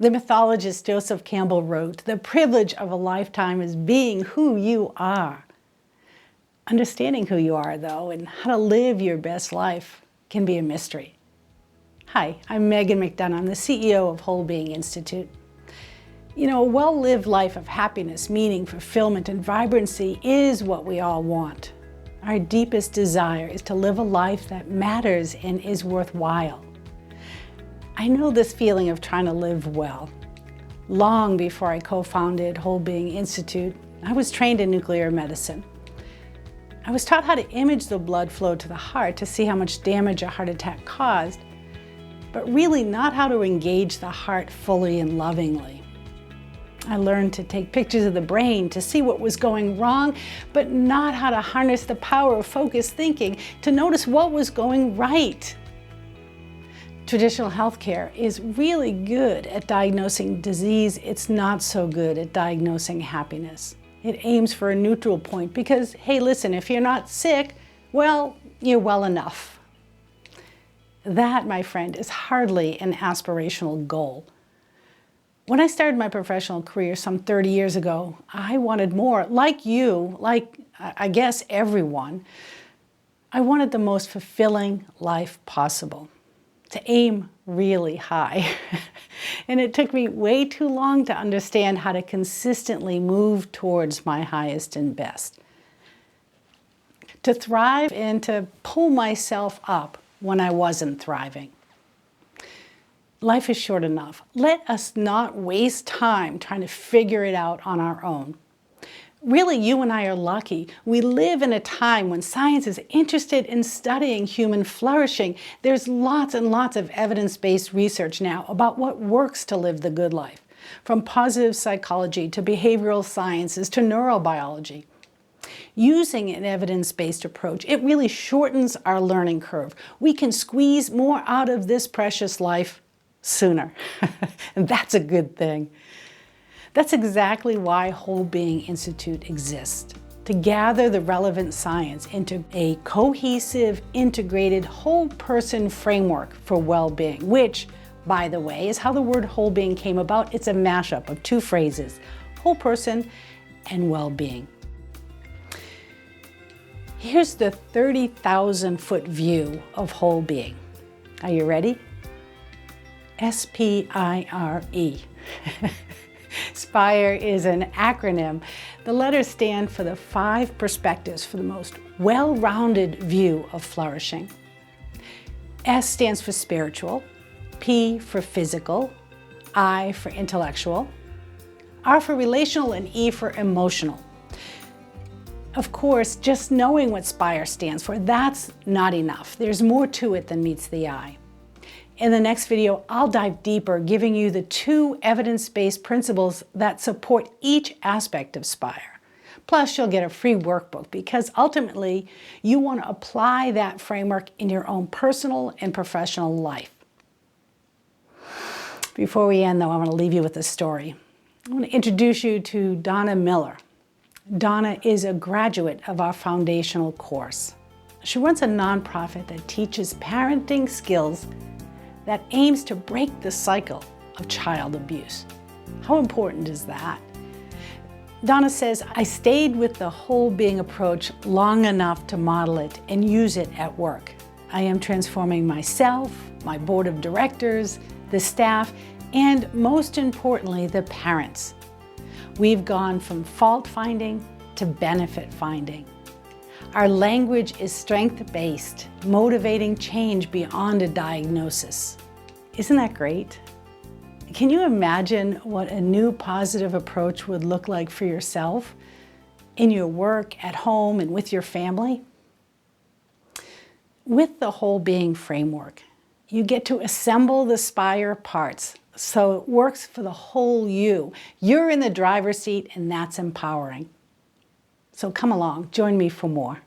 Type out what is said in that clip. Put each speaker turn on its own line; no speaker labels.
The mythologist Joseph Campbell wrote, "The privilege of a lifetime is being who you are." Understanding who you are, though, and how to live your best life can be a mystery. Hi, I'm Megan McDonough. I'm the CEO of Wholebeing Institute. You know, a well-lived life of happiness, meaning, fulfillment, and vibrancy is what we all want. Our deepest desire is to live a life that matters and is worthwhile. I know this feeling of trying to live well. Long before I co-founded Wholebeing Institute, I was trained in nuclear medicine. I was taught how to image the blood flow to the heart to see how much damage a heart attack caused, but really not how to engage the heart fully and lovingly. I learned to take pictures of the brain to see what was going wrong, but not how to harness the power of focused thinking to notice what was going right. Traditional healthcare is really good at diagnosing disease. It's not so good at diagnosing happiness. It aims for a neutral point because, hey, listen, if you're not sick, well, you're well enough. That, my friend, is hardly an aspirational goal. When I started my professional career some 30 years ago, I wanted more. Like you, like I guess everyone, I wanted the most fulfilling life possible, to aim really high. And it took me way too long to understand how to consistently move towards my highest and best. To thrive and to pull myself up when I wasn't thriving. Life is short enough. Let us not waste time trying to figure it out on our own. Really, you and I are lucky. We live in a time when science is interested in studying human flourishing. There's lots and lots of evidence-based research now about what works to live the good life, from positive psychology to behavioral sciences to neurobiology. Using an evidence-based approach, it really shortens our learning curve. We can squeeze more out of this precious life sooner. And that's a good thing. That's exactly why Wholebeing Institute exists, to gather the relevant science into a cohesive, integrated, whole-person framework for well-being, which, by the way, is how the word whole-being came about. It's a mashup of two phrases, whole person and well-being. Here's the 30,000-foot view of whole-being. Are you ready? SPIRE. SPIRE is an acronym. The letters stand for the 5 perspectives for the most well-rounded view of flourishing. S stands for spiritual, P for physical, I for intellectual, R for relational, and E for emotional. Of course, just knowing what SPIRE stands for, that's not enough. There's more to it than meets the eye. In the next video, I'll dive deeper, giving you the 2 evidence-based principles that support each aspect of SPIRE. Plus, you'll get a free workbook because ultimately, you want to apply that framework in your own personal and professional life. Before we end, though, I want to leave you with a story. I want to introduce you to Donna Miller. Donna is a graduate of our foundational course. She runs a nonprofit that teaches parenting skills that aims to break the cycle of child abuse. How important is that? Donna says, I stayed with the whole-being approach long enough to model it and use it at work. I am transforming myself, my board of directors, the staff, and most importantly, the parents. We've gone from fault-finding to benefit-finding. Our language is strength-based, motivating change beyond a diagnosis. Isn't that great? Can you imagine what a new positive approach would look like for yourself, in your work, at home, and with your family? With the whole-being framework, you get to assemble the SPIRE parts so it works for the whole you. You're in the driver's seat, and that's empowering. So come along, join me for more.